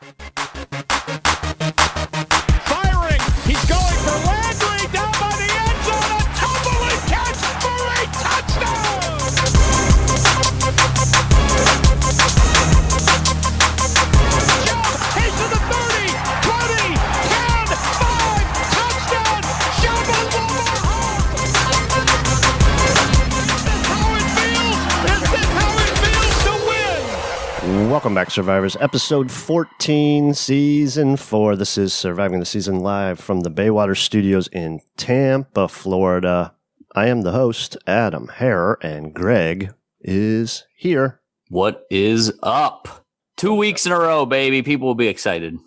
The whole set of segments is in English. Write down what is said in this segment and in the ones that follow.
Firing. He's going for Landry down by the end zone. A tumbling catch for a touchdown. He's to the 30, 20, 10, 5, touchdown. Is this how it feels to win? Welcome back, Survivors. Episode 14, Season 4. This is Surviving the Season live from the Baywater Studios in Tampa, Florida. I am the host, Adam Harrer, and Greg is here. What is up? 2 weeks in a row, baby. People will be excited.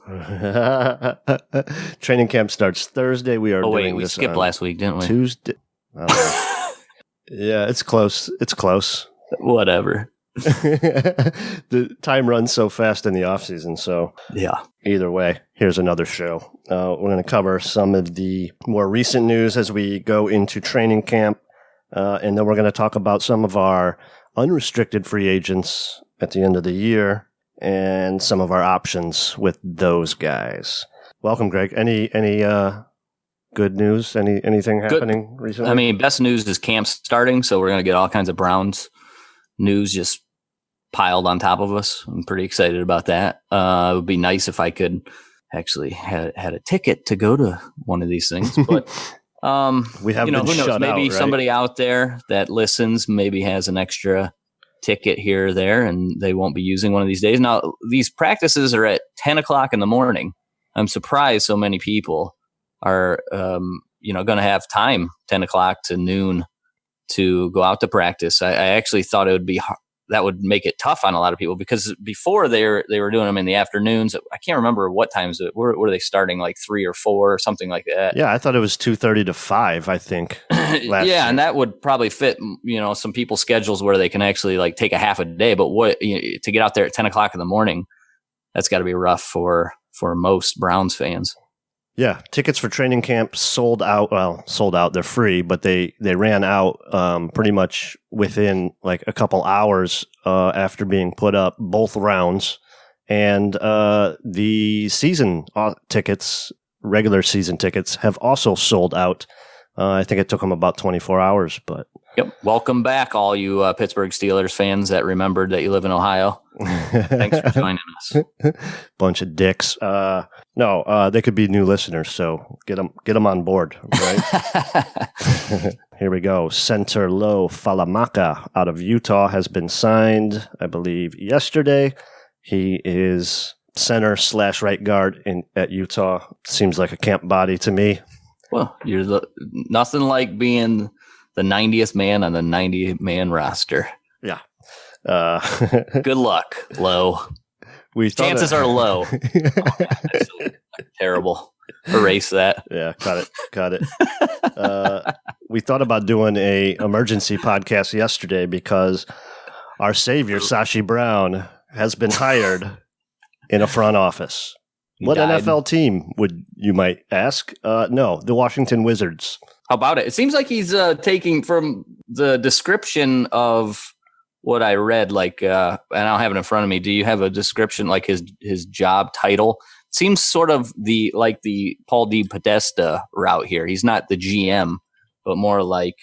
Training camp starts Thursday. We are We doing this skipped on last week, didn't we? Tuesday. Yeah, it's close. It's close. Whatever. The time runs so fast in the off season, so Yeah. either way, here's another show. We're going to cover some of the more recent news as we go into training camp, and then we're going to talk about some of our unrestricted free agents at the end of the year and some of our options with those guys. Welcome, Greg. Any good news? Anything happening recently? I mean, best news is camp starting, so we're going to get all kinds of Browns news just piled on top of us. I'm pretty excited about that. It would be nice if I could actually had a ticket to go to one of these things, but we have who knows? shut Maybe out, right? somebody out there that listens maybe has an extra ticket here or there, and they won't be using one of these days. Now, these practices are at 10 o'clock in the morning. I'm surprised so many people are, going to have time 10 o'clock to noon to go out to practice. I actually thought it would be that would make it tough on a lot of people, because before they were doing them in the afternoons. I can't remember what times were they starting, like 3 or 4 or something like that. Yeah, I thought it was 2:30 to 5, I think. Yeah, year. and that would probably fit, some people's schedules where they can actually like take a half a day. But to get out there at 10 o'clock in the morning, that's got to be rough for most Browns fans. Yeah, tickets for training camp sold out. Well, sold out. They're free, but they ran out pretty much within like a couple hours after being put up, both rounds. And the season tickets, regular season tickets, have also sold out. I think it took them about 24 hours, but... Yep. Welcome back, all you Pittsburgh Steelers fans that remembered that you live in Ohio. Thanks for joining us. Bunch of dicks. No, they could be new listeners, so get them on board, right? Here we go. Center Lo Falamaka out of Utah has been signed, I believe, yesterday. He is center / right guard at Utah. Seems like a camp body to me. Well, you're nothing like being the 90th man on the 90-man roster. Yeah. Good luck, Lo. Chances are low. That's terrible. Erase that. Yeah, got it. We thought about doing a emergency podcast yesterday because our savior, Sashi Brown, has been hired in a front office. What NFL team would you might ask? No, the Washington Wizards. How about it? It seems like he's taking from the description of what I read, like, and I don't have it in front of me. Do you have a description, like his job title? It seems sort of the Paul D. Podesta route here. He's not the GM, but more like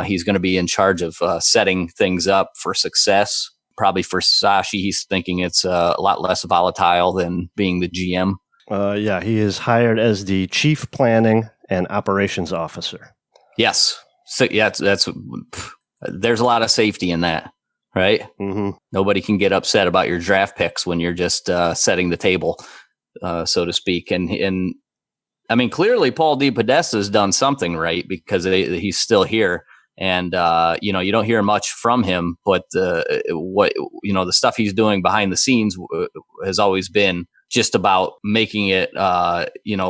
he's going to be in charge of setting things up for success. Probably for Sashi, he's thinking it's a lot less volatile than being the GM. Yeah, he is hired as the Chief Planning and Operations Officer. Yes. So yeah, there's a lot of safety in that, right? Mm-hmm. Nobody can get upset about your draft picks when you're just setting the table, so to speak. And I mean, clearly Paul D. Podesta has done something right, because he's still here. And, you don't hear much from him, but the stuff he's doing behind the scenes has always been just about making it,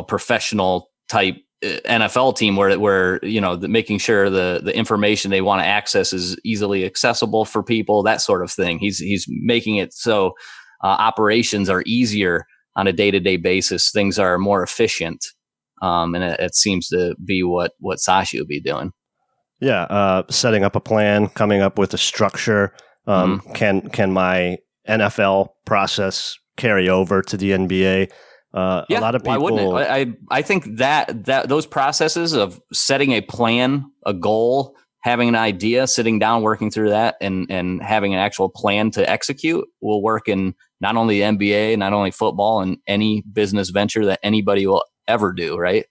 professional type NFL team where making sure the information they want to access is easily accessible for people, that sort of thing. He's making it so operations are easier on a day-to-day basis. Things are more efficient. And it seems to be what Sashi will be doing. Yeah, setting up a plan, coming up with a structure. Can my NFL process carry over to the NBA. A lot of people. Why wouldn't it? I think that those processes of setting a plan, a goal, having an idea, sitting down, working through that, and having an actual plan to execute will work in not only the NBA, not only football, and any business venture that anybody will ever do. Right.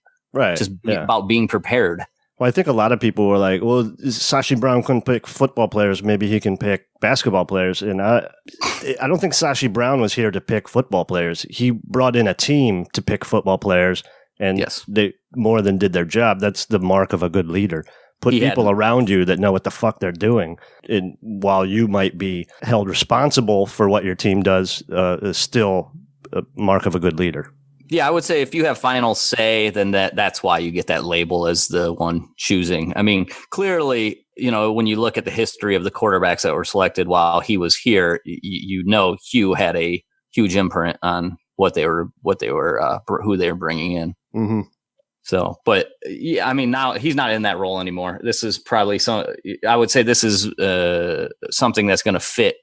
Just about being prepared. Well, I think a lot of people were like, well, Sashi Brown couldn't pick football players. Maybe he can pick basketball players. And I don't think Sashi Brown was here to pick football players. He brought in a team to pick football players, and they more than did their job. That's the mark of a good leader. Put people around you that know what the fuck they're doing. And while you might be held responsible for what your team does, is still a mark of a good leader. Yeah, I would say if you have final say, then that's why you get that label as the one choosing. I mean, clearly, when you look at the history of the quarterbacks that were selected while he was here, Hugh had a huge imprint on who they were bringing in. Mm-hmm. So, but yeah, I mean, now he's not in that role anymore. This is probably I would say this is something that's going to fit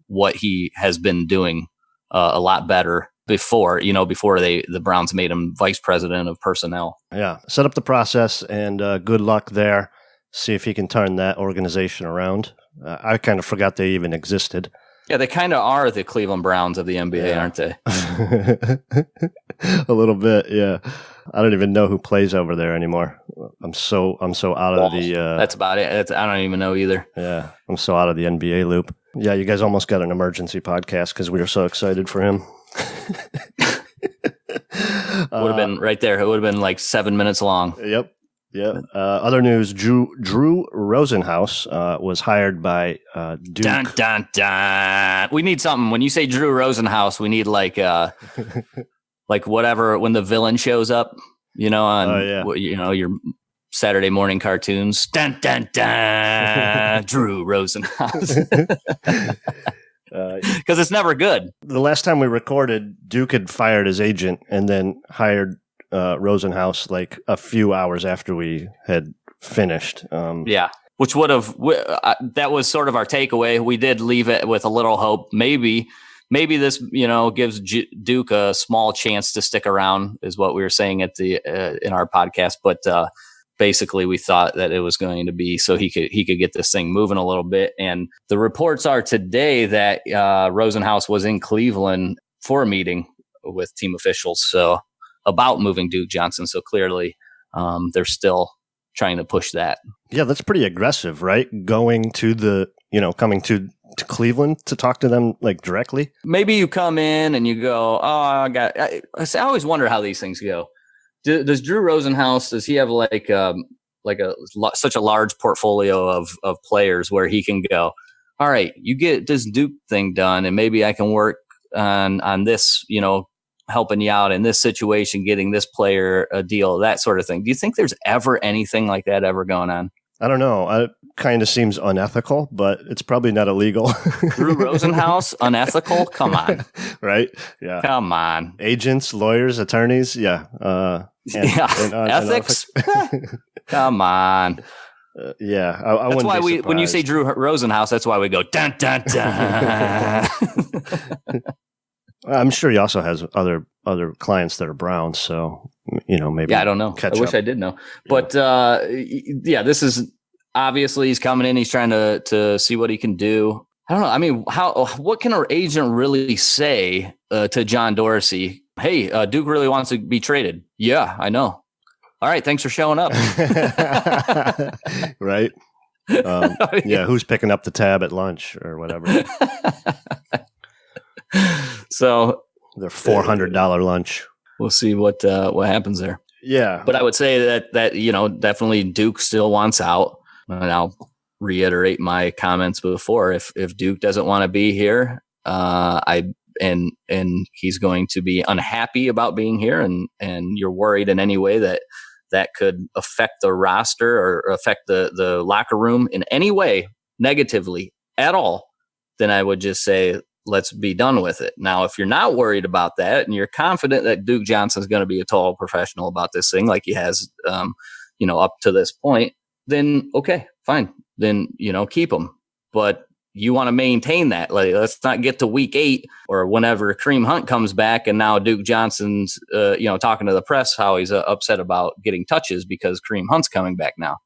what he has been doing a lot better. Before the Browns made him vice president of personnel. Yeah. Set up the process, and good luck there. See if he can turn that organization around. I kind of forgot they even existed. Yeah, they kind of are the Cleveland Browns of the NBA, aren't they? A little bit, yeah. I don't even know who plays over there anymore. I'm so out of the... That's about it. I don't even know either. Yeah, I'm so out of the NBA loop. Yeah, you guys almost got an emergency podcast because we were so excited for him. Would have been right there. It would have been like 7 minutes long. Yep. Other news: Drew Rosenhaus was hired by Duke. Dun dun dun. We need something. When you say Drew Rosenhaus, we need like whatever when the villain shows up. Your Saturday morning cartoons. Dun dun dun. Drew Rosenhaus. Because it's never good. The last time we recorded, Duke had fired his agent and then hired Rosenhaus like a few hours after we had finished. Which would have that was sort of our takeaway. We did leave it with a little hope. Maybe this gives Duke a small chance to stick around, is what we were saying at the in our podcast. But basically, we thought that it was going to be so he could get this thing moving a little bit. And the reports are today that Rosenhaus was in Cleveland for a meeting with team officials, so about moving Duke Johnson. So clearly, they're still trying to push that. Yeah, that's pretty aggressive, right? Going to coming to Cleveland to talk to them like directly. Maybe you come in and you go, I always wonder how these things go. Does Drew Rosenhaus, does he have such a large portfolio of players where he can go, all right, you get this Duke thing done, and maybe I can work on this, helping you out in this situation, getting this player a deal, that sort of thing. Do you think there's ever anything like that ever going on? I don't know. It kind of seems unethical, but it's probably not illegal. Drew Rosenhaus, unethical? Come on. Right? Yeah. Come on. Agents, lawyers, attorneys. Yeah. Ethics? Come on. Yeah. That's why when you say Drew Rosenhaus, that's why we go, dun, dun, dun. I'm sure he also has other clients that are Browns, so maybe. Yeah, I don't know. I wish I did know, but this is obviously he's coming in. He's trying to see what he can do. I don't know. I mean, what can our agent really say to John Dorsey? Hey, Duke really wants to be traded. Yeah, I know. All right, thanks for showing up. Right. Yeah, who's picking up the tab at lunch or whatever? So their $400 lunch. We'll see what happens there. Yeah, but I would say that definitely Duke still wants out, and I'll reiterate my comments before. If Duke doesn't want to be here, and he's going to be unhappy about being here, and you're worried in any way that could affect the roster or affect the locker room in any way negatively at all, then I would just say, let's be done with it. Now, if you're not worried about that and you're confident that Duke Johnson is going to be a total professional about this thing, like he has, up to this point, then okay, fine. Then, keep him. But you want to maintain that. Like, let's not get to week 8 or whenever Kareem Hunt comes back, and now Duke Johnson's, talking to the press how he's upset about getting touches because Kareem Hunt's coming back now,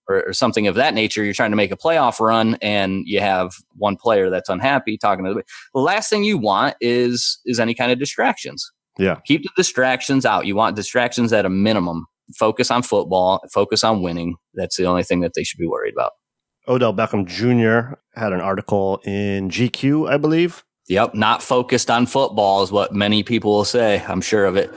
or something of that nature. You're trying to make a playoff run, and you have one player that's unhappy talking to the last thing you want is any kind of distractions. Yeah, keep the distractions out. You want distractions at a minimum. Focus on football. Focus on winning. That's the only thing that they should be worried about. Odell Beckham Jr. had an article in GQ, I believe. Yep. Not focused on football is what many people will say. I'm sure of it.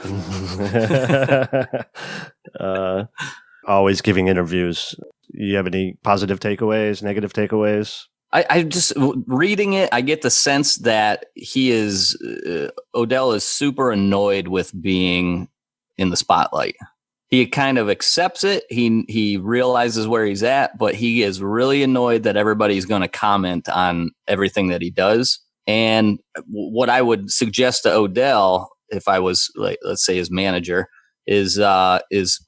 Always giving interviews. You have any positive takeaways, negative takeaways? I just reading it, I get the sense that Odell is super annoyed with being in the spotlight. He kind of accepts it. He realizes where he's at, but he is really annoyed that everybody's going to comment on everything that he does. And what I would suggest to Odell, if I was, like, let's say his manager, is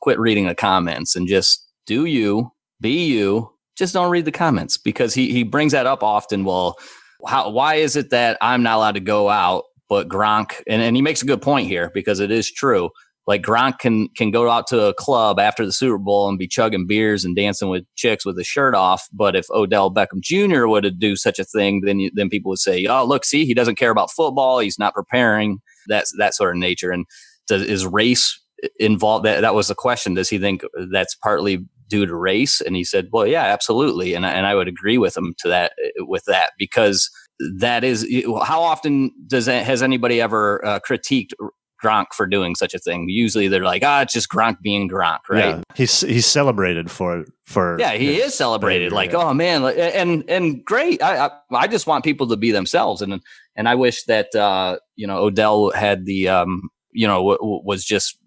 quit reading the comments and just do you, be you. Just don't read the comments, because he brings that up often. Well, why is it that I'm not allowed to go out, but Gronk, and he makes a good point here, because it is true. Like, Gronk can go out to a club after the Super Bowl and be chugging beers and dancing with chicks with his shirt off. But if Odell Beckham Jr. would do such a thing, then people would say, oh, look, see, he doesn't care about football. He's not preparing. That's that sort of nature. And is race involved? That was the question. Does he think that's partly due to race? And he said, well, yeah, absolutely. And I would agree with him with that, because that is, how often has anybody ever critiqued Gronk for doing such a thing? Usually they're like, it's just Gronk being Gronk, right? Yeah, he's celebrated for yeah, he is celebrated behavior, like, oh man, and great. I just want people to be themselves, and I wish that Odell had the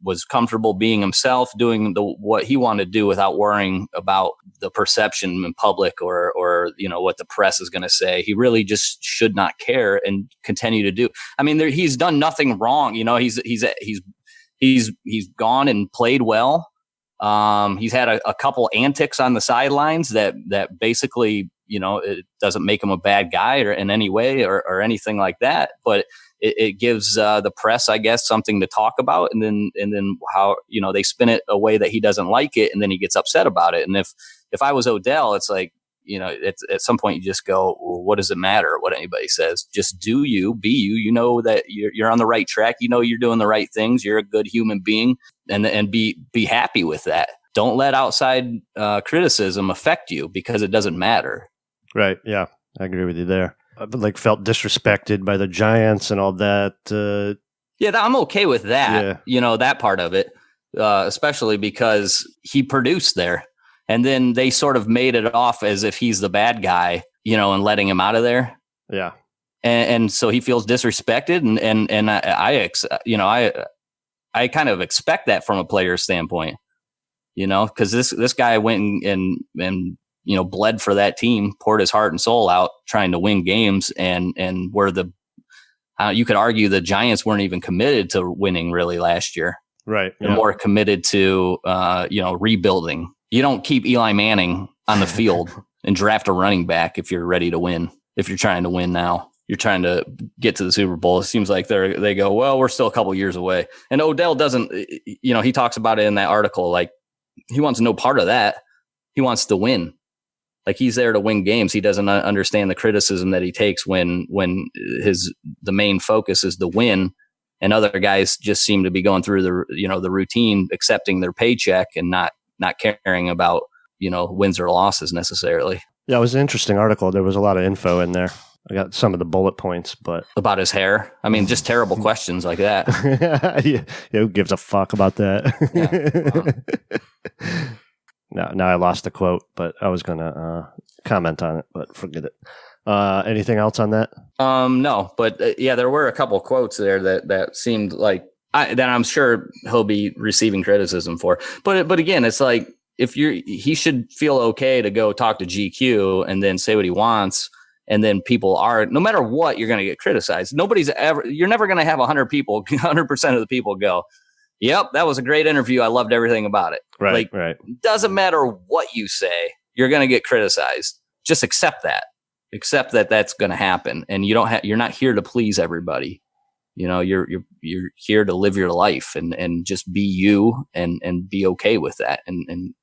was comfortable being himself, doing what he wanted to do without worrying about the perception in public or what the press is going to say. He really just should not care and continue to do. I mean, he's done nothing wrong. He's gone and played well. He's had a couple antics on the sidelines that basically, it doesn't make him a bad guy or in any way or anything like that, but it gives the press, I guess, something to talk about, and then how they spin it a way that he doesn't like it, and then he gets upset about it. And if I was Odell, it's like, at some point you just go, well, what does it matter what anybody says? Just do you, be you. You know that you're on the right track. You're doing the right things. You're a good human being, and be happy with that. Don't let outside criticism affect you, because it doesn't matter. Right. Yeah, I agree with you there. I felt disrespected by the Giants and all that. Yeah, I'm okay with that. Yeah. That part of it, especially because he produced there, and then they sort of made it off as if he's the bad guy, and letting him out of there. Yeah, and so he feels disrespected, and I kind of expect that from a player's standpoint, because this guy went and bled for that team, poured his heart and soul out trying to win games, and where you could argue the Giants weren't even committed to winning really last year. Right. They're more committed to, rebuilding. You don't keep Eli Manning on the field and draft a running back if you're ready to win. If you're trying to win now, you're trying to get to the Super Bowl. It seems like they go, well, we're still a couple years away. And Odell doesn't, he talks about it in that article. Like, he wants no part of that. He wants to win. Like, he's there to win games. He doesn't understand the criticism that he takes when the main focus is the win, and other guys just seem to be going through the routine, accepting their paycheck and not caring about wins or losses necessarily. Yeah, it was an interesting article. There was a lot of info in there. I got some of the bullet points, but about his hair. I mean, just terrible questions like that. Yeah, who gives a fuck about that? Yeah. Now I lost the quote, but I was going to comment on it, but forget it. Anything else on that? No, but there were a couple of quotes there that seemed like that I'm sure he'll be receiving criticism for. But again, it's like, he should feel okay to go talk to GQ and then say what he wants. And then people no matter what, you're going to get criticized. You're never going to have 100 people, 100% of the people go, yep, that was a great interview. I loved everything about it. Right. Doesn't matter what you say, you're going to get criticized. Just accept that. accept that that's going to happen, and you're not here to please everybody. You're here to live your life and just be you and be okay with that. And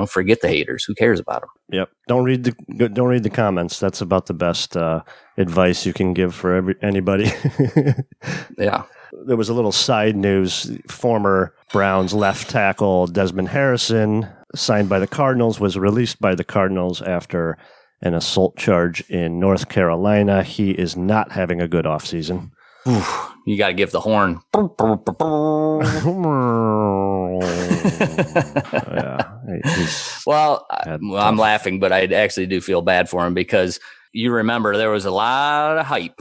forget the haters. Who cares about them? Yep. Don't read the comments. That's about the best advice you can give for anybody. Yeah. There was a little side news. Former Browns left tackle Desmond Harrison, signed by the Cardinals, was released by the Cardinals after an assault charge in North Carolina. He is not having a good offseason. You got to give the horn. Well, I'm laughing, but I actually do feel bad for him because you remember there was a lot of hype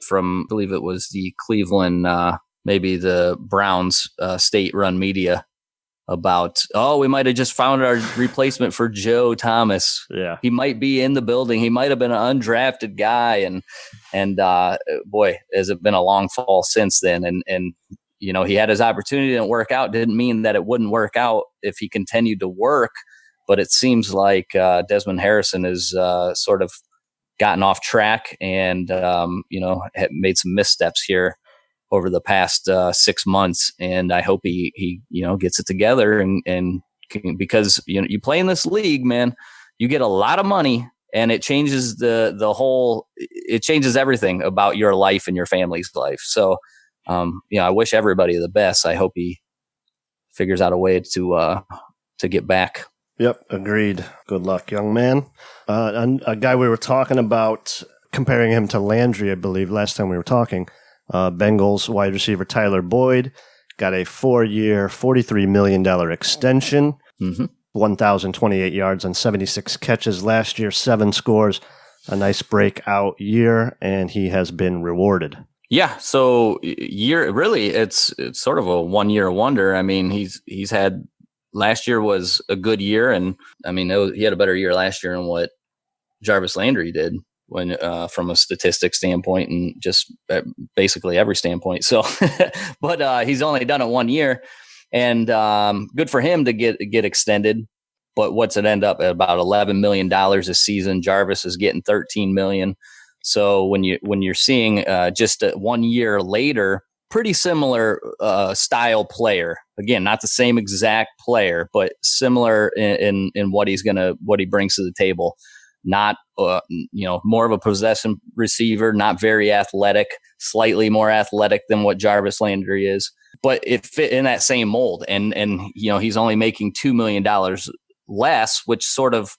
from, I believe it was the Cleveland, maybe the Browns state-run media about, we might have just found our replacement for Joe Thomas. Yeah. He might be in the building. He might have been an undrafted guy. And boy, has it been a long fall since then. And he had his opportunity, didn't work out. Didn't mean that it wouldn't work out if he continued to work. But it seems like Desmond Harrison has sort of gotten off track and, had made some missteps here over the past 6 months. And I hope he gets it together and because, you play in this league, man, you get a lot of money and it changes it changes everything about your life and your family's life. So, I wish everybody the best. I hope he figures out a way to get back. Yep. Agreed. Good luck, young man. A guy we were talking about, comparing him to Landry, I believe last time we were talking, Bengals wide receiver Tyler Boyd got a 4-year, $43 million extension, 1,028 yards on 76 catches last year, 7 scores, a nice breakout year, and he has been rewarded. Yeah, so it's sort of a 1-year wonder. I mean, he's had, last year was a good year, and I mean, he had a better year last year than what Jarvis Landry did when from a statistic standpoint and just basically every standpoint. So, but he's only done it 1 year, and good for him to get extended. But what's it end up at? About $11 million a season. Jarvis is getting $13 million. So when you're seeing just 1 year later, pretty similar style player. Again, not the same exact player, but similar in what he brings to the table. Not, more of a possession receiver, not very athletic, slightly more athletic than what Jarvis Landry is, but it fit in that same mold. And he's only making $2 million less, which sort of,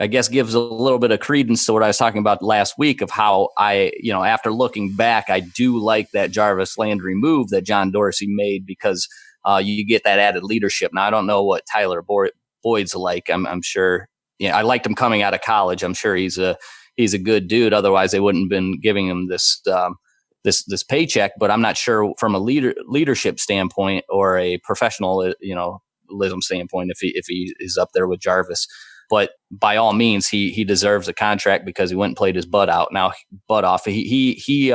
I guess, gives a little bit of credence to what I was talking about last week of how after looking back, I do like that Jarvis Landry move that John Dorsey made because you get that added leadership. Now, I don't know what Tyler Boyd's like. I'm sure. I liked him coming out of college. I'm sure he's a good dude. Otherwise, they wouldn't have been giving him this paycheck. But I'm not sure from a leadership standpoint or a professionalism standpoint if he is up there with Jarvis. But by all means, he deserves a contract because he went and played his butt off. He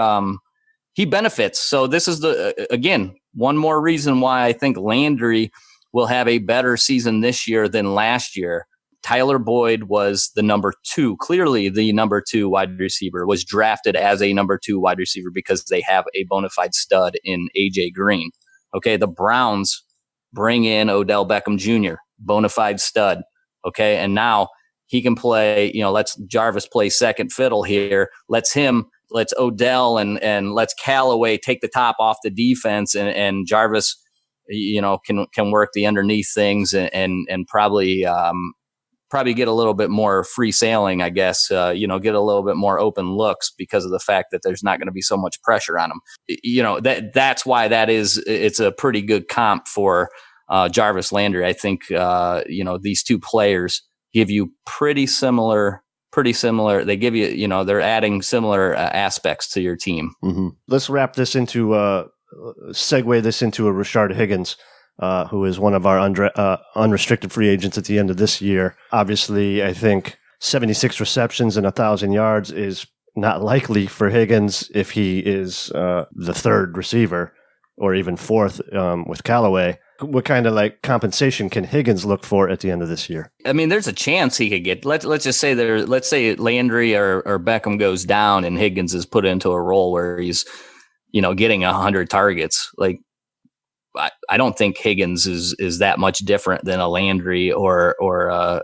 benefits. So this is again one more reason why I think Landry will have a better season this year than last year. Tyler Boyd was the number 2, clearly the number 2 wide receiver, was drafted as a number 2 wide receiver because they have a bona fide stud in AJ Green. Okay, the Browns bring in Odell Beckham Jr., bona fide stud. Okay, and now he can play, let's Jarvis play second fiddle here. Let's Odell and let's Callaway take the top off the defense and Jarvis, can work the underneath things and probably get a little bit more free sailing, I guess, get a little bit more open looks because of the fact that there's not going to be so much pressure on him. That's why it's a pretty good comp for Jarvis Landry. I think, these two players give you pretty similar. They give you, they're adding similar aspects to your team. Mm-hmm. Let's wrap this into, segue this into a Rashard Higgins, who is one of our unrestricted free agents at the end of this year. Obviously, I think 76 receptions and 1,000 yards is not likely for Higgins if he is the third receiver or even fourth with Callaway. what kind of like compensation can Higgins look for at the end of this year? I mean, there's a chance he could get. Let's just say let's say Landry or Beckham goes down and Higgins is put into a role where he's, getting 100 targets. Like, I don't think Higgins is that much different than a Landry or a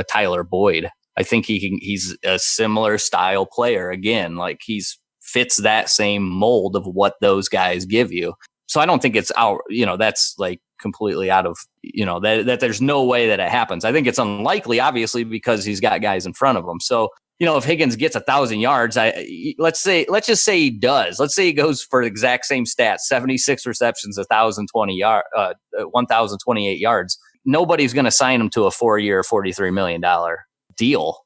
Tyler Boyd. I think he's a similar style player. Again, like he's fits that same mold of what those guys give you. So I don't think it's out, that's like completely out of, that there's no way that it happens. I think it's unlikely, obviously, because he's got guys in front of him. So, if Higgins gets 1,000 yards, let's just say he does. Let's say he goes for the exact same stats, 76 receptions, 1,028 yards. Nobody's going to sign him to a 4-year, $43 million deal,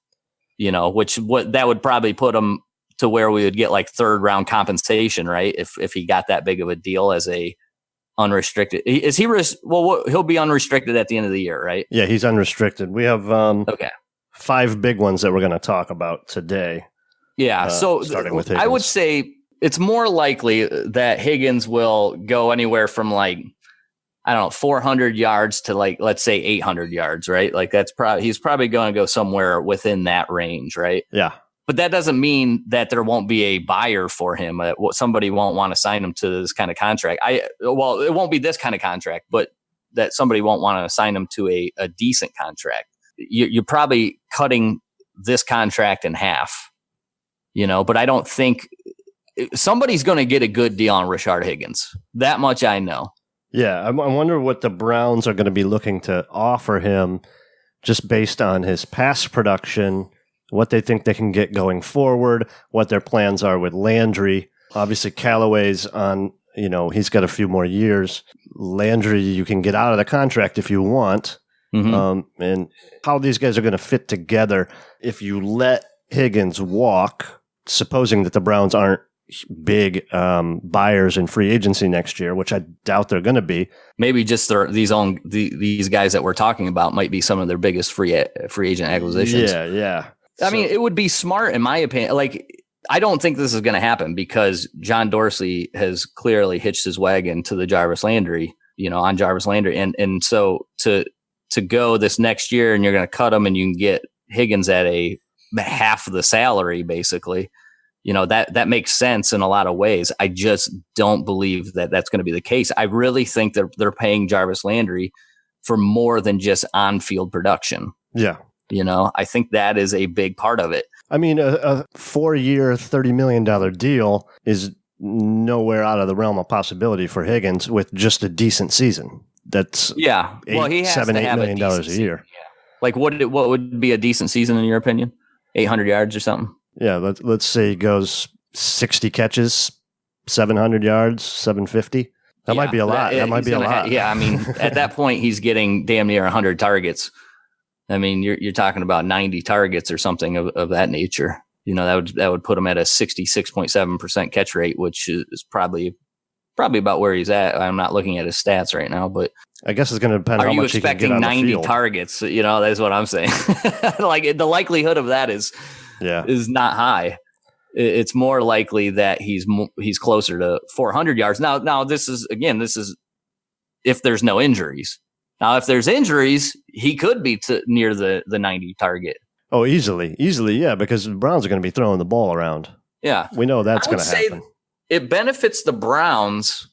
that would probably put him to where we would get like 3rd round compensation, right? If he got that big of a deal as a unrestricted, he'll be unrestricted at the end of the year, right? Yeah, he's unrestricted. We have okay. 5 big ones that we're going to talk about today. Yeah. So starting with Higgins. I would say it's more likely that Higgins will go anywhere from 400 yards to let's say 800 yards, right? Like he's probably going to go somewhere within that range, right? Yeah. But that doesn't mean that there won't be a buyer for him. Somebody won't want to sign him to this kind of contract. It won't be this kind of contract, but that somebody won't want to sign him to a decent contract. You're probably cutting this contract in half, but I don't think somebody's going to get a good deal on Rashard Higgins. That much I know. Yeah, I wonder what the Browns are going to be looking to offer him just based on his past production, what they think they can get going forward, what their plans are with Landry. Obviously, Callaway's on, he's got a few more years. Landry, you can get out of the contract if you want. Mm-hmm. And how these guys are going to fit together if you let Higgins walk, supposing that the Browns aren't big buyers in free agency next year, which I doubt they're going to be. Maybe just these guys that we're talking about might be some of their biggest free agent acquisitions. Yeah. I mean, it would be smart, in my opinion. Like, I don't think this is going to happen because John Dorsey has clearly hitched his wagon to the Jarvis Landry, on Jarvis Landry. And so to go this next year and you're going to cut him and you can get Higgins at a half of the salary, basically, that makes sense in a lot of ways. I just don't believe that that's going to be the case. I really think they're paying Jarvis Landry for more than just on-field production. Yeah. I think that is a big part of it. I mean, a 4-year, $30 million deal is nowhere out of the realm of possibility for Higgins with just a decent season. That's he has $7-8 million a year. Yeah. Like what would be a decent season in your opinion? 800 yards or something? Yeah, let's say he goes 60 catches, 700 yards, 750. That might be a lot. That might be a lot. I mean, at that point, he's getting damn near 100 targets. I mean, you're talking about 90 targets or something of that nature. That would put him at a 66.7% catch rate, which is probably about where he's at. I'm not looking at his stats right now, but I guess it's going to depend on how much he can get on the field. Are you expecting 90 targets? That's what I'm saying. Like the likelihood of that is not high. It's more likely that he's closer to 400 yards. Now this is if there's no injuries. Now, if there's injuries, he could be near the 90 target. Oh, easily, yeah, because the Browns are going to be throwing the ball around. Yeah. We know that's going to happen. It benefits the Browns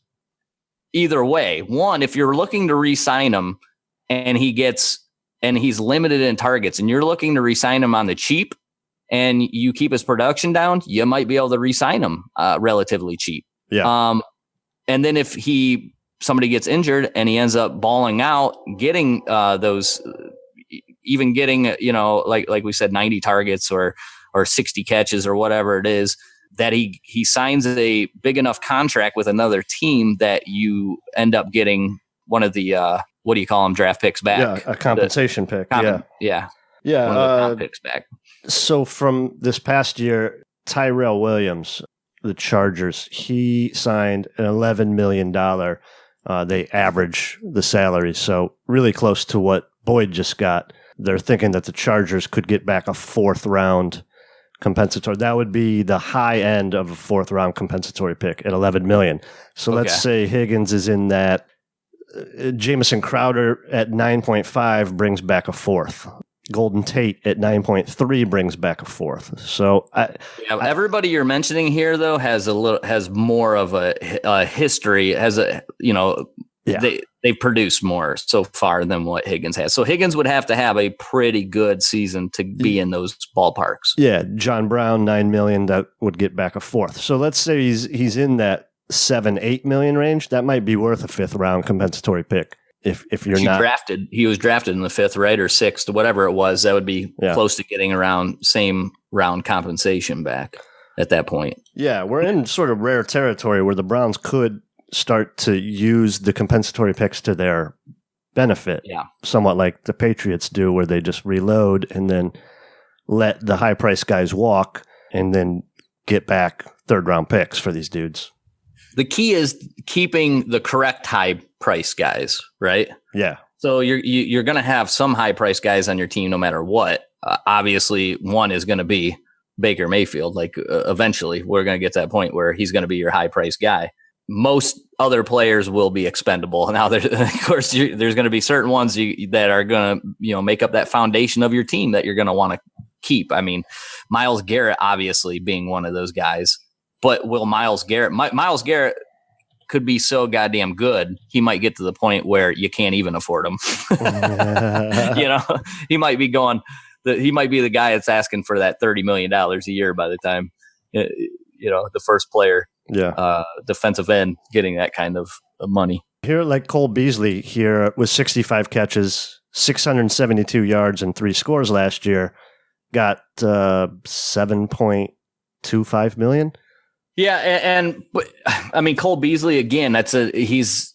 either way. One, if you're looking to re-sign him and he's limited in targets and you're looking to re-sign him on the cheap and you keep his production down, you might be able to re-sign him relatively cheap. Yeah. And then if somebody gets injured and he ends up balling out, getting like we said, 90 targets or 60 catches or whatever it is, that he signs a big enough contract with another team that you end up getting one of the what do you call them, draft picks back? Yeah, a compensation pick. Yeah. One of the comp picks back. So from this past year, Tyrell Williams, the Chargers, he signed an $11 million. They average the salary, so really close to what Boyd just got. They're thinking that the Chargers could get back a 4th round compensatory. That would be the high end of a 4th round compensatory pick at $11 million. So let's say Higgins is in that Jamison Crowder at 9.5 brings back a fourth. Golden Tate at 9.3 brings back a fourth. So everybody you're mentioning here though has more of a history, they produce more so far than what Higgins has. So Higgins would have to have a pretty good season to be in those ballparks. Yeah, John Brown, $9 million, that would get back a fourth. So let's say he's in that $7-8 million range. That might be worth a fifth round compensatory pick. If you're not drafted, he was drafted in the fifth, right, or sixth, whatever it was. That would be close to getting around same round compensation back at that point. Yeah, we're in sort of rare territory where the Browns could start to use the compensatory picks to their benefit. Yeah, somewhat like the Patriots do, where they just reload and then let the high price guys walk, and then get back third round picks for these dudes. The key is keeping the correct high price guys, right? Yeah. So you're going to have some high price guys on your team no matter what. Obviously, one is going to be Baker Mayfield. Like eventually, we're going to get to that point where he's going to be your high price guy. Most other players will be expendable. Now, there's going to be certain ones that are going to make up that foundation of your team that you're going to want to keep. I mean, Myles Garrett obviously being one of those guys. But will Myles Garrett could be so goddamn good, he might get to the point where you can't even afford him. He might be he might be the guy that's asking for that $30 million a year by the time, the first player, defensive end getting that kind of money. Here, like Cole Beasley here with 65 catches, 672 yards and 3 scores last year, got $7.25 million. Yeah, but I mean Cole Beasley again. He's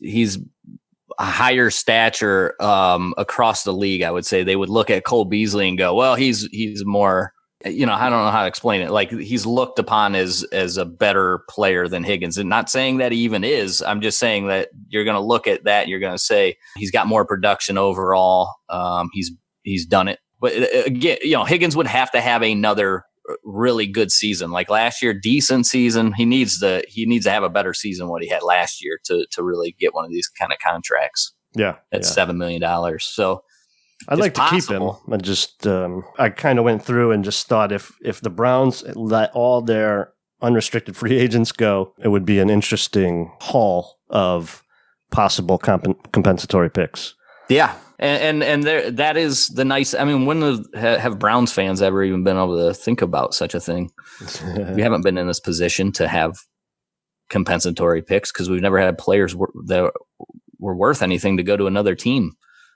a higher stature across the league. I would say they would look at Cole Beasley and go, well, he's more. I don't know how to explain it. Like he's looked upon as a better player than Higgins, and not saying that he even is. I'm just saying that you're going to look at that. And you're going to say he's got more production overall. He's done it, but again, Higgins would have to have another really good season like last year, decent season. He needs to have a better season than what he had last year to really get one of these kind of contracts. Yeah, that's $7 million. So I'd like to keep him. I just I kind of went through and just thought if the Browns let all their unrestricted free agents go, it would be an interesting haul of possible compensatory picks. Yeah. And there, that is the nice. I mean, when have Browns fans ever even been able to think about such a thing? We haven't been in this position to have compensatory picks because we've never had players that were worth anything to go to another team.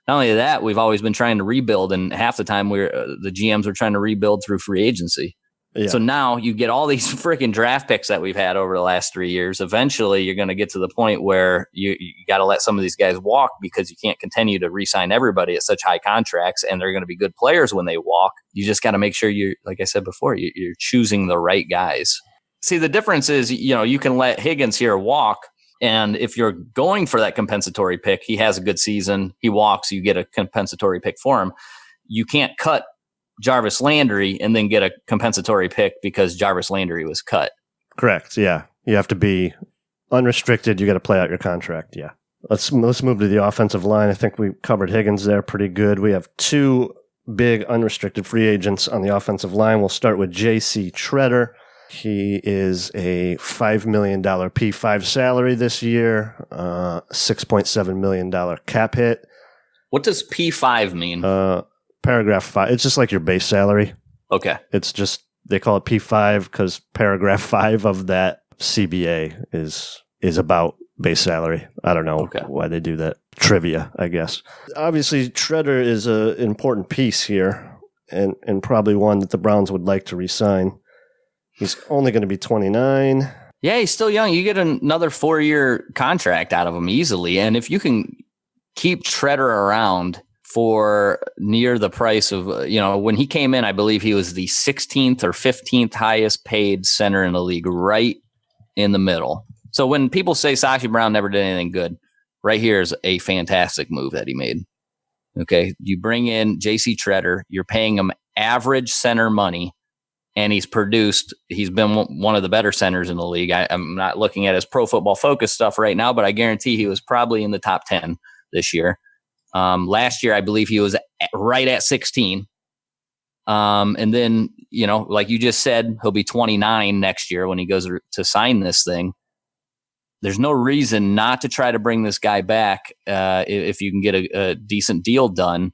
Not only that, we've always been trying to rebuild, and half the time the GMs were trying to rebuild through free agency. Yeah. So now you get all these freaking draft picks that we've had over the last 3 years. Eventually, you're going to get to the point where you got to let some of these guys walk because you can't continue to re-sign everybody at such high contracts, and they're going to be good players when they walk. You just got to make sure like I said before, you're choosing the right guys. See, the difference is, you can let Higgins here walk, and if you're going for that compensatory pick, he has a good season, he walks, you get a compensatory pick for him. You can't cut Jarvis Landry and then get a compensatory pick because Jarvis Landry was cut. Correct. Yeah. You have to be unrestricted. You got to play out your contract. Yeah. Let's move to the offensive line. I think we covered Higgins there pretty good. We have 2 big unrestricted free agents on the offensive line. We'll start with J.C. Tretter. He is a $5 million P5 salary this year, $6.7 million cap hit. What does P5 mean? Paragraph 5. It's just like your base salary. Okay. It's just, they call it P5 because paragraph 5 of that CBA is about base salary. I don't know why they do that. Trivia, I guess. Obviously, Tretter is an important piece here and probably one that the Browns would like to re-sign. He's only going to be 29. Yeah, he's still young. You get another 4-year contract out of him easily. And if you can keep Tretter around for near the price of, when he came in, I believe he was the 16th or 15th highest paid center in the league, right in the middle. So when people say Sashi Brown never did anything good, right here is a fantastic move that he made. Okay. You bring in JC Tretter, you're paying him average center money, and he's been one of the better centers in the league. I'm not looking at his Pro Football Focus stuff right now, but I guarantee he was probably in the top 10 this year. Last year, I believe he was right at 16. And then, like you just said, he'll be 29 next year when he goes to sign this thing. There's no reason not to try to bring this guy back if you can get a decent deal done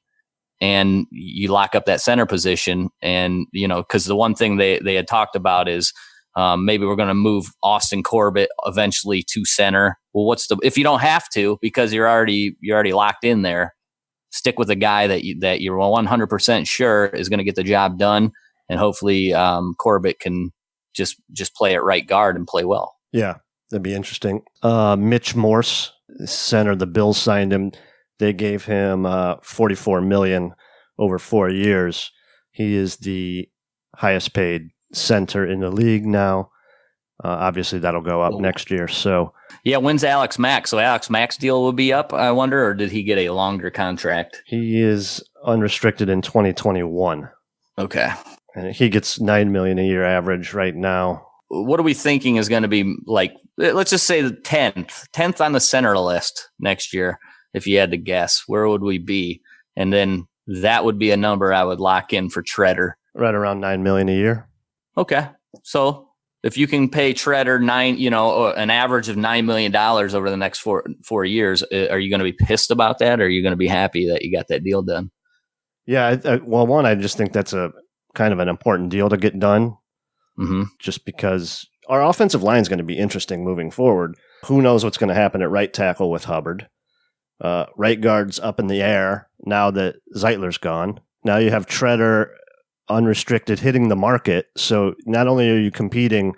and you lock up that center position. And, because the one thing they had talked about is maybe we're going to move Austin Corbett eventually to center. Well, if you don't have to, because you're already locked in there, stick with a guy that you're 100% sure is going to get the job done. And hopefully Corbett can just play at right guard and play well. Yeah. That'd be interesting. Mitch Morse, center, the Bills signed him. They gave him $44 million over 4 years. He is the highest paid center in the league now. Obviously, that'll go up next year. So, yeah, when's Alex Mack? So Alex Mack's deal will be up, I wonder, or did he get a longer contract? He is unrestricted in 2021. Okay, and he gets $9 million a year average right now. What are we thinking is going to be like, let's just say the 10th on the center list next year. If you had to guess, where would we be? And then that would be a number I would lock in for Treader. Right around $9 million a year. Okay. So if you can pay Treader an average of $9 million over the next four years, are you going to be pissed about that? Or are you going to be happy that you got that deal done? Yeah. One, I just think that's a kind of an important deal to get done. Mm-hmm. Just because our offensive line is going to be interesting moving forward. Who knows what's going to happen at right tackle with Hubbard? Right guard's up in the air now that Zeitler's gone. Now you have Treader unrestricted hitting the market. So not only are you competing,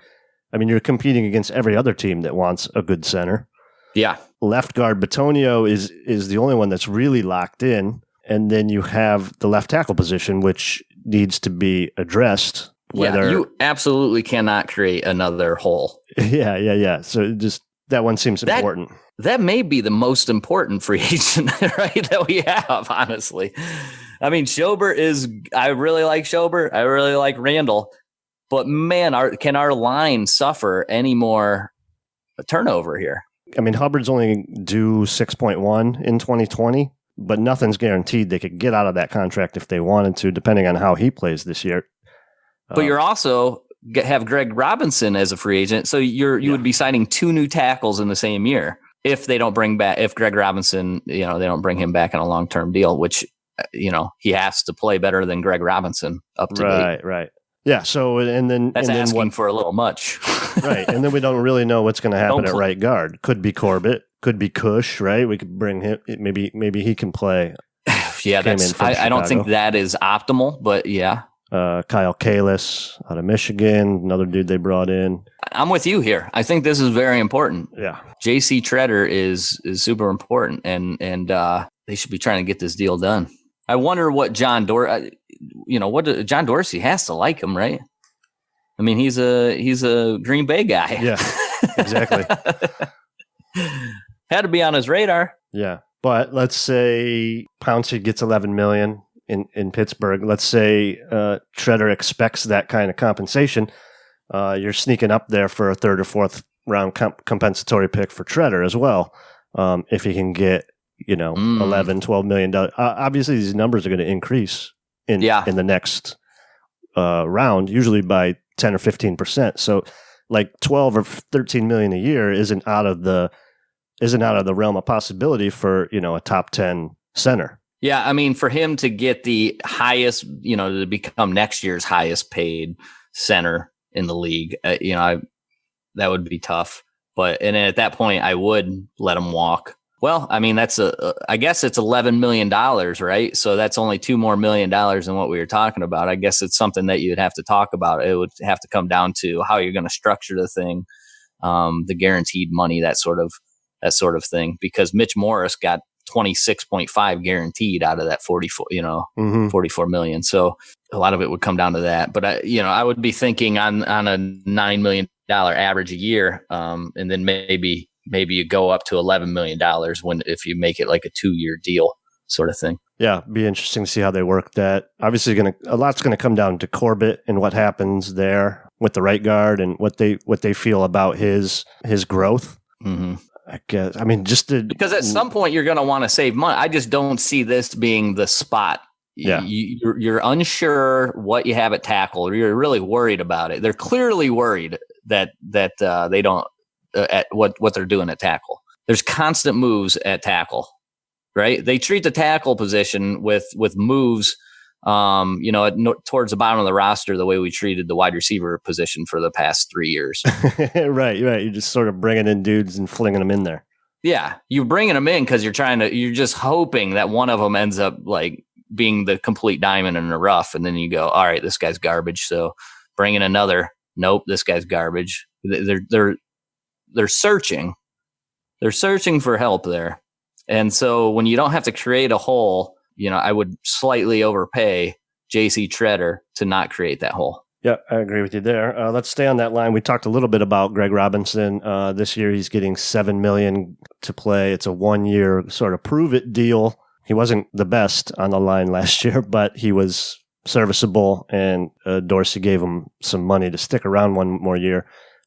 you're competing against every other team that wants a good center. Yeah. Left guard Bitonio is the only one that's really locked in. And then you have the left tackle position, which needs to be addressed. You absolutely cannot create another hole. Yeah. So just that one seems important. That may be the most important free agent, right, that we have, honestly. I really like Schobert. I really like Randall. But, man, can our line suffer any more turnover here? Hubbard's only due 6.1 in 2020, but nothing's guaranteed. They could get out of that contract if they wanted to, depending on how he plays this year. But you're also have Greg Robinson as a free agent, so you would be signing 2 new tackles in the same year if they don't bring back Greg Robinson. They don't bring him back on a long-term deal, which he has to play better than Greg Robinson up to date. Right. Yeah. So that's asking for a little much, right? And then we don't really know what's going to happen at right guard. Could be Corbett, could be Cush, right? We could bring him. Maybe he can play. Yeah, I don't think that is optimal, but yeah. Kyle Kalis out of Michigan, another dude they brought in. I'm with you here. I think this is very important. Yeah. JC Treader is super important, and they should be trying to get this deal done. I wonder what John Dorsey has to like him, right? He's a Green Bay guy. Yeah, exactly. Had to be on his radar. Yeah. But let's say Pouncey gets $11 million in Pittsburgh. Let's say Treader expects that kind of compensation. You're sneaking up there for a third or fourth round compensatory pick for Treader as well. If he can get, $11-12 million. Obviously, these numbers are going to increase in the next round, usually by 10 or 15%. So, like 12 or 13 million a year isn't out of the realm of possibility for a top 10 center. Yeah, for him to get the highest, to become next year's highest paid center in the league, that would be tough. And at that point, I would let him walk. Well, that's I guess it's $11 million, right? So that's only $2 more million than what we were talking about. I guess it's something that you'd have to talk about. It would have to come down to how you're going to structure the thing, the guaranteed money, that sort of thing. Because Mitch Morris got 26.5 guaranteed out of that 44 million. So a lot of it would come down to that. But I would be thinking on a $9 million average a year, and then maybe you go up to $11 million if you make it like a 2-year deal sort of thing. Yeah, be interesting to see how they work that. Obviously, a lot's going to come down to Corbett and what happens there with the right guard and what they feel about his growth. Mm-hmm. I guess. I mean, because at some point you're going to want to save money. I just don't see this being the spot. Yeah. You're unsure what you have at tackle, or you're really worried about it. They're clearly worried that they don't at what they're doing at tackle. There's constant moves at tackle, right? They treat the tackle position with moves, towards the bottom of the roster the way we treated the wide receiver position for the past 3 years. Right. You're just sort of bringing in dudes and flinging them in there. Yeah, you're bringing them in because you're just hoping that one of them ends up like being the complete diamond in the rough, and then you go, all right, this guy's garbage. So bring in another. Nope, this guy's garbage. They're searching. They're searching for help there, and so when you don't have to create a hole, I would slightly overpay J.C. Tretter to not create that hole. Yeah, I agree with you there. Let's stay on that line. We talked a little bit about Greg Robinson. This year, he's getting $7 million to play. It's a 1-year sort of prove it deal. He wasn't the best on the line last year, but he was serviceable, and Dorsey gave him some money to stick around one more year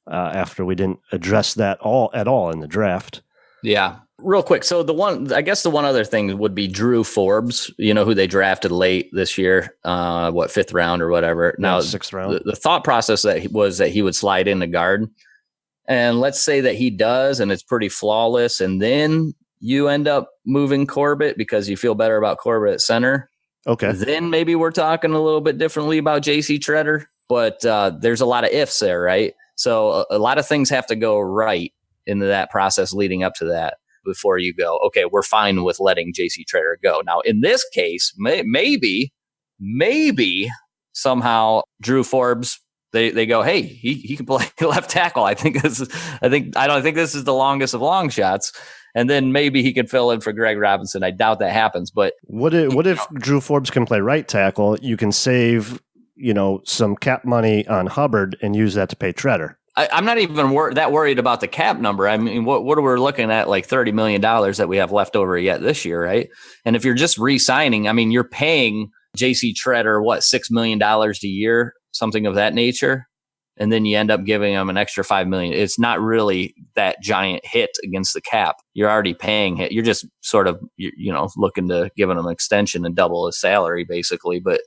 after we didn't address that at all in the draft. Yeah. Real quick. So the one other thing would be Drew Forbes, who they drafted late this year, 5th round or whatever. Now, 6th round. The thought process was that he would slide into guard. And let's say that he does, and it's pretty flawless. And then you end up moving Corbett because you feel better about Corbett at center. Okay. Then maybe we're talking a little bit differently about J.C. Tretter. But there's a lot of ifs there, right? So a lot of things have to go right into that process leading up to that before you go, okay, we're fine with letting J.C. Tretter go. Now, in this case, maybe somehow Drew Forbes, they go, hey, he can play left tackle. I think this is the longest of long shots. And then maybe he could fill in for Greg Robinson. I doubt that happens. But what if Drew Forbes can play right tackle? You can save, some cap money on Hubbard and use that to pay Tretter. I'm not even that worried about the cap number. I mean, what are we looking at, like $30 million that we have left over yet this year, right? And if you're just re-signing, I mean, you're paying J.C. Tretter, $6 million a year, something of that nature, and then you end up giving him an extra $5 million. It's not really that giant hit against the cap. You're already paying it. You're just sort of, looking to give him an extension and double his salary, basically, but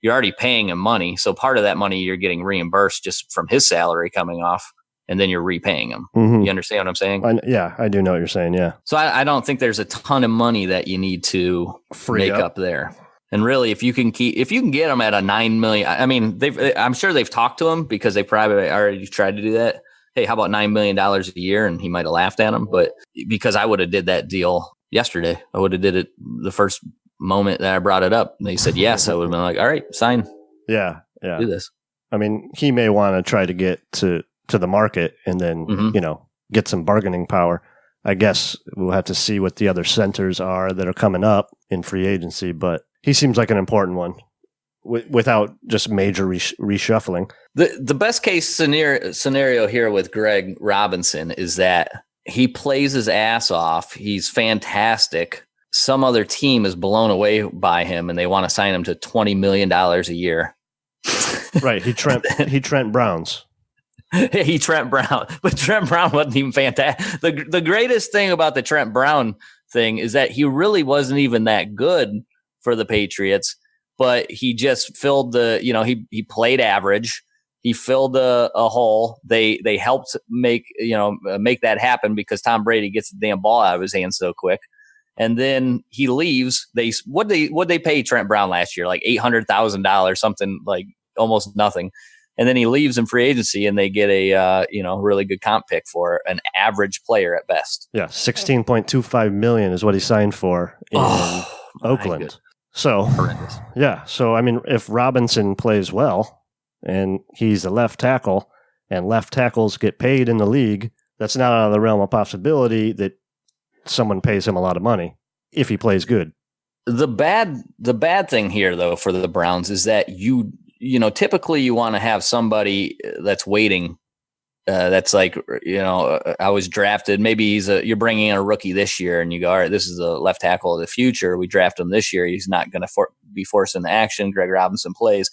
you're already paying him money. So part of that money you're getting reimbursed just from his salary coming off, and then you're repaying him. Mm-hmm. You understand what I'm saying? I do know what you're saying. Yeah. So I don't think there's a ton of money that you need to make up there. And really, if you can get them at a $9 million, I mean, I'm sure they've talked to him because they probably already tried to do that. Hey, how about $9 million a year? And he might have laughed at him, but because I would have did that deal yesterday, I would have did it the first moment that I brought it up. And they said yes. I would have been like, all right, sign. Yeah. Do this. I mean, he may want to try to get to the market and then, get some bargaining power. I guess we'll have to see what the other centers are that are coming up in free agency, but he seems like an important one without just major reshuffling. The best case scenario here with Greg Robinson is that he plays his ass off. He's fantastic. Some other team is blown away by him and they want to sign him to $20 million a year. Right. He Trent Browns. He Trent Brown. But Trent Brown wasn't even fantastic. The greatest thing about the Trent Brown thing is that he really wasn't even that good for the Patriots, but he just filled he played average. He filled a hole. They helped make that happen because Tom Brady gets the damn ball out of his hands so quick. And then he leaves. What they pay Trent Brown last year? Like $800,000, something like almost nothing. And then he leaves in free agency, and they get a really good comp pick for an average player at best. Yeah, $16.25 million is what he signed for in Oakland. So horrendous. Yeah, so I mean, if Robinson plays well and he's a left tackle, and left tackles get paid in the league, that's not out of the realm of possibility that someone pays him a lot of money if he plays good. The bad thing here, though, for the Browns is that typically you want to have somebody that's waiting. That's like, I was drafted. Maybe you're bringing in a rookie this year and you go, all right, this is the left tackle of the future. We draft him this year. He's not going to be forced into action. Greg Robinson plays.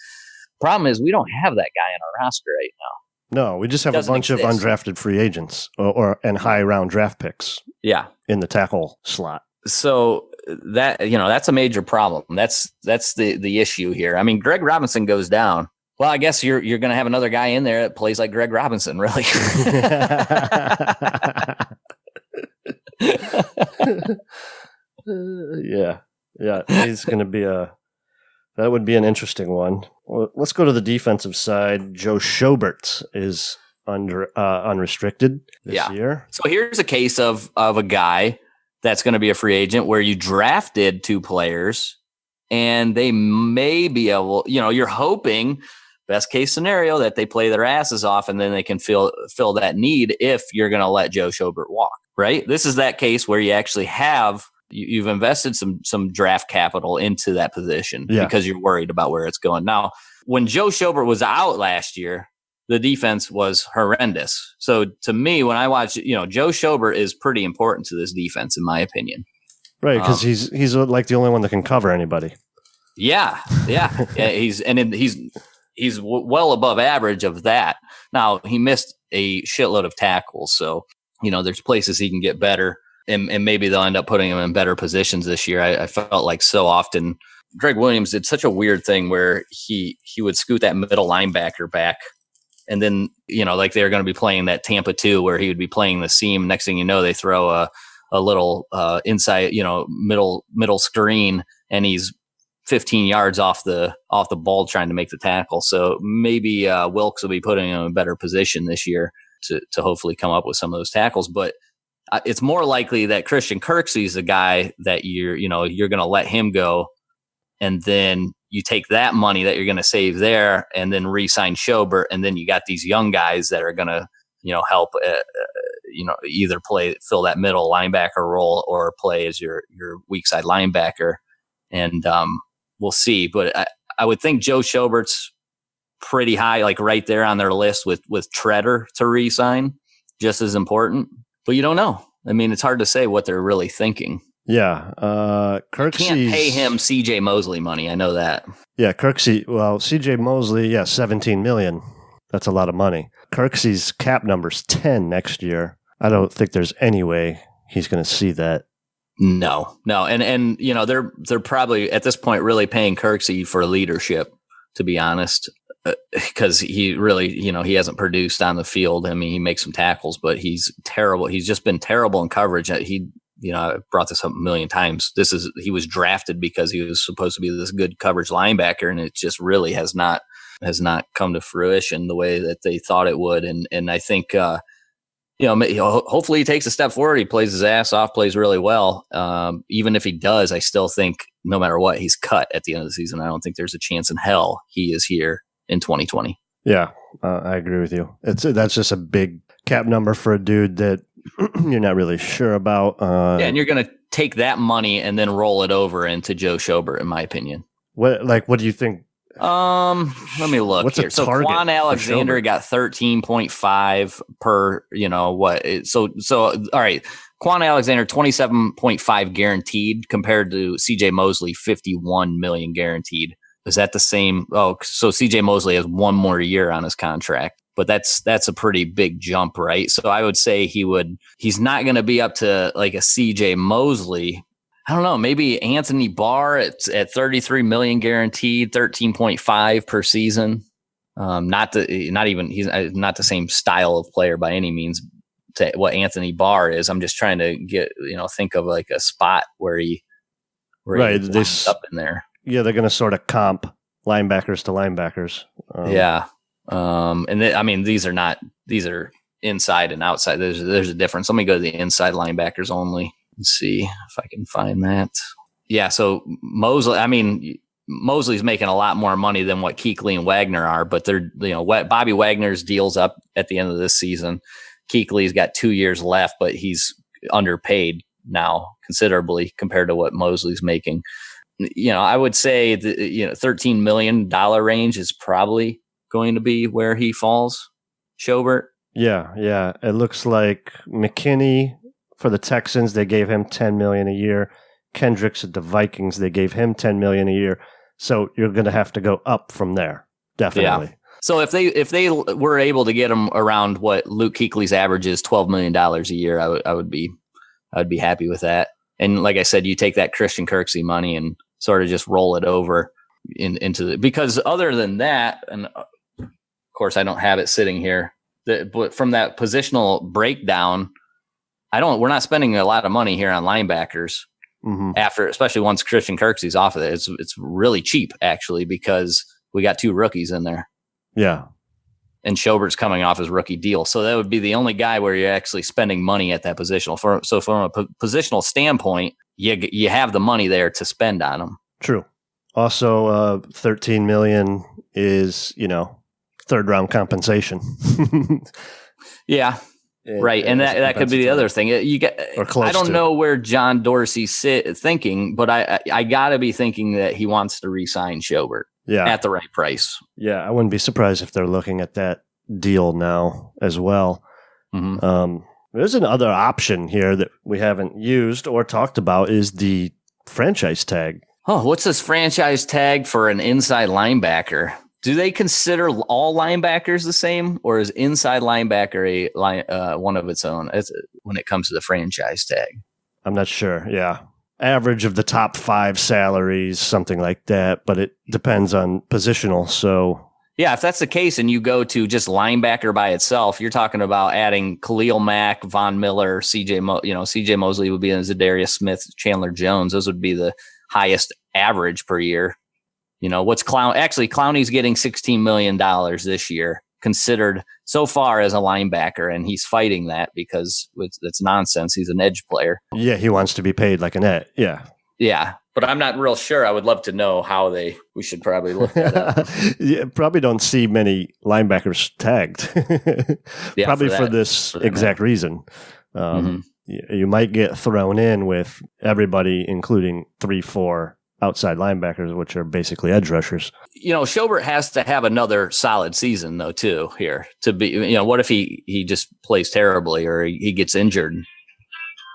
Problem is we don't have that guy in our roster right now. No, we just have a Doesn't bunch of exist. undrafted free agents and high round draft picks Yeah. in the tackle slot. So that's a major problem. That's the issue here. I mean, Greg Robinson goes down. Well, I guess you're going to have another guy in there that plays like Greg Robinson, really. Yeah. He's going to be that would be an interesting one. Well, let's go to the defensive side. Joe Schobert is unrestricted this year. So here's a case of a guy that's going to be a free agent where you drafted 2 players and they may be able, you're hoping best case scenario that they play their asses off and then they can fill that need if you're going to let Joe Schobert walk, right? This is that case where you actually have, you've invested some draft capital into that position because you're worried about where it's going. Now, when Joe Schobert was out last year, the defense was horrendous. So to me, when I watch, Joe Schobert is pretty important to this defense, in my opinion. Right, because he's like the only one that can cover anybody. Yeah. He's well above average of that. Now, he missed a shitload of tackles, so there's places he can get better, and maybe they'll end up putting him in better positions this year. I felt like so often Greg Williams did such a weird thing where he would scoot that middle linebacker back. And then, like they're going to be playing that Tampa 2 where he would be playing the seam. Next thing you know, they throw a little inside, middle screen, and he's 15 yards off the ball trying to make the tackle. So maybe Wilkes will be putting him in a better position this year to hopefully come up with some of those tackles. But it's more likely that Christian Kirksey is the guy that you're going to let him go, and then you take that money that you're going to save there and then re-sign Schobert. And then you got these young guys that are going to, help, either fill that middle linebacker role or play as your weak side linebacker. And we'll see. But I would think Joe Schobert's pretty high, like right there on their list with Treader to re-sign, just as important. But you don't know. I mean, it's hard to say what they're really thinking. Yeah. Kirksey can't pay him CJ Mosley money. I know that. Yeah. Kirksey. Well, CJ Mosley, $17 million. That's a lot of money. Kirksey's cap number's 10 next year. I don't think there's any way he's going to see that. No. And they're probably at this point really paying Kirksey for leadership, to be honest, because he really, he hasn't produced on the field. I mean, he makes some tackles, but he's terrible. He's just been terrible in coverage. I've brought this up a million times. He was drafted because he was supposed to be this good coverage linebacker, and it just really has not come to fruition the way that they thought it would. And I think, hopefully he takes a step forward. He plays his ass off, plays really well. Even if he does, I still think no matter what, he's cut at the end of the season. I don't think there's a chance in hell he is here in 2020. Yeah, I agree with you. That's just a big cap number for a dude that you're not really sure about. And you're going to take that money and then roll it over into Joe Schobert, in my opinion. What do you think? Let me look. What's here. So Quan Alexander got 13.5 per, So all right. Quan Alexander 27.5 guaranteed compared to CJ Mosley 51 million guaranteed. Is that the same? Oh, so CJ Mosley has one more year on his contract, but that's a pretty big jump, right? So I would say he's not going to be up to like a CJ Mosley. I don't know, maybe Anthony Barr at 33 million guaranteed, 13.5 per season. He's not the same style of player by any means to what Anthony Barr is. I'm just trying to think of like a spot where he lines up in there. Yeah, they're going to sort of comp linebackers to linebackers. These are inside and outside. There's a difference. Let me go to the inside linebackers only and see if I can find that. Yeah, so Mosley's making a lot more money than what Kuechly and Wagner are, but they're Bobby Wagner's deal's up at the end of this season. Kuechly's got 2 years left, but he's underpaid now considerably compared to what Mosley's making. I would say the $13 million range is probably going to be where he falls. Schobert. Yeah. It looks like McKinney for the Texans, they gave him $10 million a year. Kendricks at the Vikings, they gave him $10 million a year. So you're going to have to go up from there, definitely. So if they were able to get him around what Luke Kuechly's average is, $12 million a year, I would be happy with that. And like I said, you take that Christian Kirksey money and sort of just roll it over into because other than that, and of course I don't have it sitting here, but from that positional breakdown, we're not spending a lot of money here on linebackers after, especially once Christian Kirksey's off of it. It's really cheap actually because we got 2 rookies in there. Yeah. And Schobert's coming off his rookie deal. So that would be the only guy where you're actually spending money at that positional. So from a positional standpoint, you have the money there to spend on them. True. Also, $13 million is, third round compensation. Yeah. Right. And that could be the other thing. I don't know where John Dorsey's thinking, but I got to be thinking that he wants to re-sign Schobert. Yeah. At the right price. Yeah, I wouldn't be surprised if they're looking at that deal now as well. There's another option here that we haven't used or talked about is the franchise tag. Oh, what's this franchise tag for an inside linebacker? Do they consider all linebackers the same, or is inside linebacker one of its own when it comes to the franchise tag? I'm not sure. Yeah. Average of the top 5 salaries, something like that, but it depends on positional. So yeah, if that's the case and you go to just linebacker by itself, you're talking about adding Khalil Mack, Von Miller, CJ Mosley would be in Zadarius Smith, Chandler Jones. Those would be the highest average per year. What's Clowney's getting $16 million this year, considered so far as a linebacker, and he's fighting that because it's nonsense. He's an edge player. Yeah, he wants to be paid like an edge. Yeah. Yeah, but I'm not real sure. I would love to know how we should probably look that up. Yeah, probably don't see many linebackers tagged. Yeah, probably for this exact reason. You might get thrown in with everybody, including 3-4 outside linebackers, which are basically edge rushers. Schobert has to have another solid season, though, too, here to be, what if he just plays terribly or he gets injured?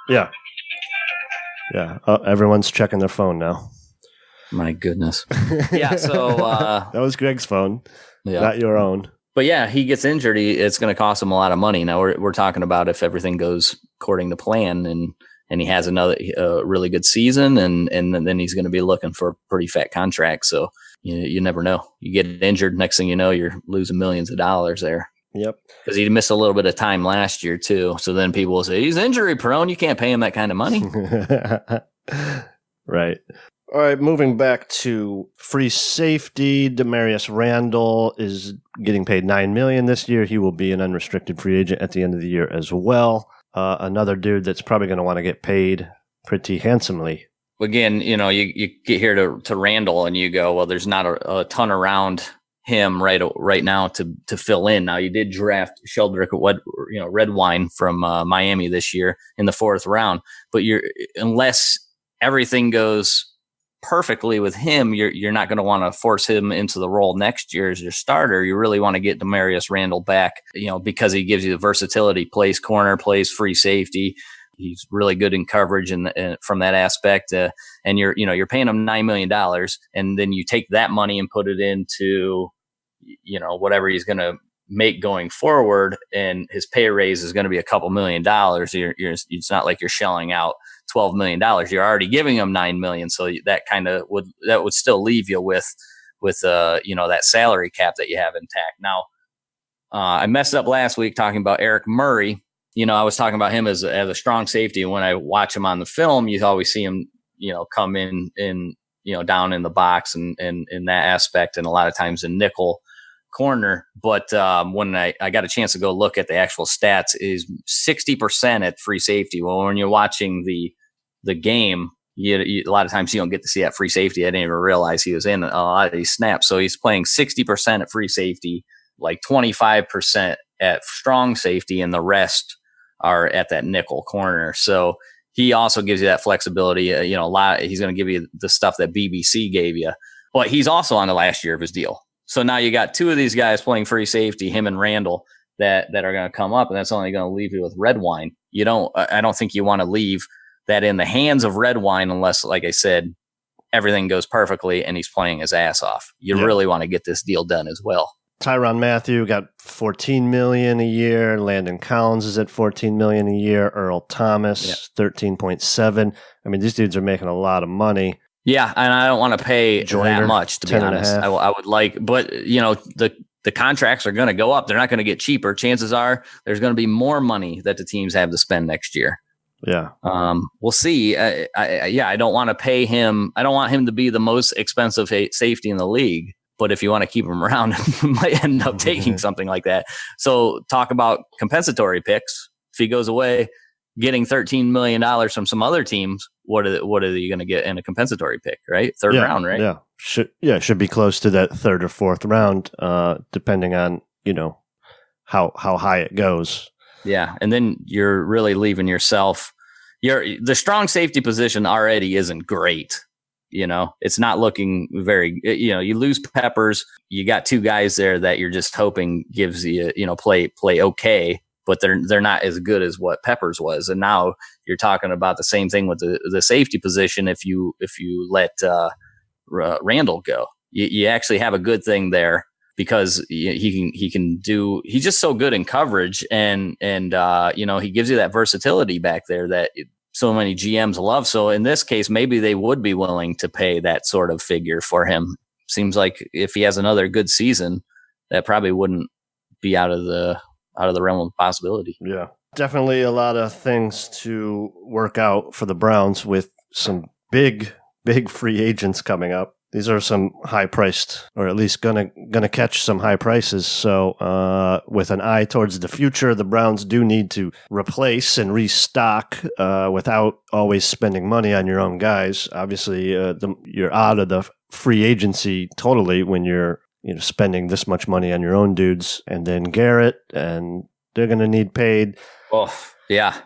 Yeah. Yeah. Everyone's checking their phone now. My goodness. Yeah. So that was Greg's phone, not your own. But yeah, he gets injured. It's going to cost him a lot of money. Now we're talking about if everything goes according to plan and he has another really good season, and then he's going to be looking for a pretty fat contract. So you never know. You get injured, next thing you know, you're losing millions of dollars there. Yep. Because he missed a little bit of time last year too. So then people will say he's injury prone. You can't pay him that kind of money. Right. All right. Moving back to free safety, Demarius Randall is getting paid $9 million this year. He will be an unrestricted free agent at the end of the year as well. Another dude that's probably going to want to get paid pretty handsomely. Again, you get here to Randall and you go, well, there's not a ton around him right now to fill in. Now you did draft Sheldrick Redwine from Miami this year in the 4th round, but unless everything goes perfectly with him, you're not going to want to force him into the role next year as your starter. You really want to get Demarius Randall back, because he gives you the versatility, plays corner, plays free safety. He's really good in coverage and from that aspect. And you're paying him $9 million, and then you take that money and put it into whatever he's going to make going forward, and his pay raise is going to be a couple $1 million. It's not like you're shelling out $12 million. You're already giving him $9 million. So that would still leave you with that salary cap that you have intact. Now, I messed up last week talking about Eric Murray. I was talking about him as a strong safety. And when I watch him on the film, you always see him, come in, down in the box and in that aspect. And a lot of times in nickel corner. But when I got a chance to go look at the actual stats, is 60% at free safety. Well, when you're watching the game, a lot of times you don't get to see that free safety. I didn't even realize he was in a lot of these snaps. So he's playing 60% at free safety, like 25% at strong safety, and the rest are at that nickel corner. So he also gives you that flexibility. He's going to give you the stuff that BBC gave you, but he's also on the last year of his deal. So now you got 2 of these guys playing free safety, him and Randall, that are going to come up, and that's only going to leave you with Redwine. I don't think you want to leave that in the hands of Redwine unless, like I said, everything goes perfectly and he's playing his ass off. You really want to get this deal done as well. Tyrann Mathieu got $14 million a year. Landon Collins is at $14 million a year. Earl Thomas, 13.7. I mean, these dudes are making a lot of money. Yeah, and I don't want to pay Joyner, that much, to be honest. I would like, but the contracts are going to go up. They're not going to get cheaper. Chances are there's going to be more money that the teams have to spend next year. Yeah. We'll see. I don't want to pay him. I don't want him to be the most expensive safety in the league. But if you want to keep him around, you might end up taking something like that. So talk about compensatory picks. If he goes away, getting $13 million from some other teams, what are you going to get in a compensatory pick, right? Third round, right? Yeah. Should be close to that third or fourth round, depending on, how high it goes. Yeah. And then you're really leaving yourself. The strong safety position already isn't great. It's not looking very, you lose Peppers. You got two guys there that you're just hoping gives you, play okay, but they're not as good as what Peppers was. And now you're talking about the same thing with the safety position. If you let Randall go, you actually have a good thing there because he's just so good in coverage and he gives you that versatility back there that so many GMs love. So in this case, maybe they would be willing to pay that sort of figure for him. Seems like if he has another good season, that probably wouldn't be out of the realm of possibility. Yeah, definitely a lot of things to work out for the Browns with some big free agents coming up. These are some high-priced, or at least gonna catch some high prices. So, with an eye towards the future, the Browns do need to replace and restock without always spending money on your own guys. Obviously, you're out of the free agency totally when you're spending this much money on your own dudes. And then Garrett, and they're going to need paid. Oh, yeah.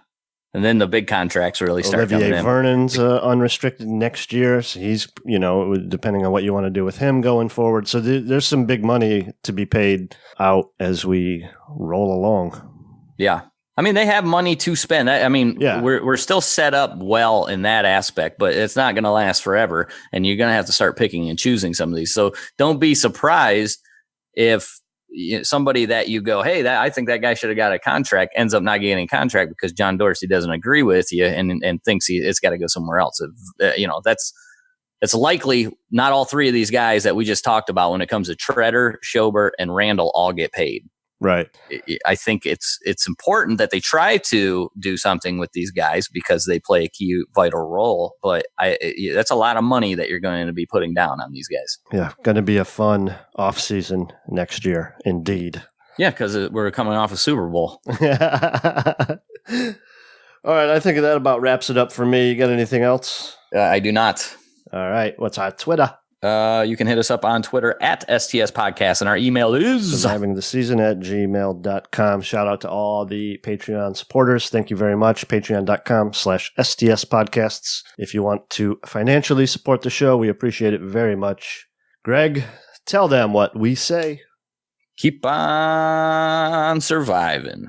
And then the big contracts really start coming in. Olivier Vernon's unrestricted next year. So he's, depending on what you want to do with him going forward. So there's some big money to be paid out as we roll along. Yeah. I mean, they have money to spend. We're still set up well in that aspect, but it's not going to last forever. And you're going to have to start picking and choosing some of these. So don't be surprised if somebody that you go, hey, I think that guy should have got a contract, ends up not getting a contract because John Dorsey doesn't agree with you and thinks it's got to go somewhere else. It's likely not all three of these guys that we just talked about when it comes to Treader, Schobert, and Randall all get paid. Right. I think it's important that they try to do something with these guys because they play a key vital role. But that's a lot of money that you're going to be putting down on these guys. Yeah, going to be a fun offseason next year, indeed. Yeah, because we're coming off a Super Bowl. All right, I think that about wraps it up for me. You got anything else? I do not. All right, what's our Twitter? You can hit us up on Twitter at STS Podcast, and our email is survivingtheseason@gmail.com. Shout out to all the Patreon supporters. Thank you very much. Patreon.com/STS Podcasts. If you want to financially support the show, we appreciate it very much. Greg, tell them what we say. Keep on surviving.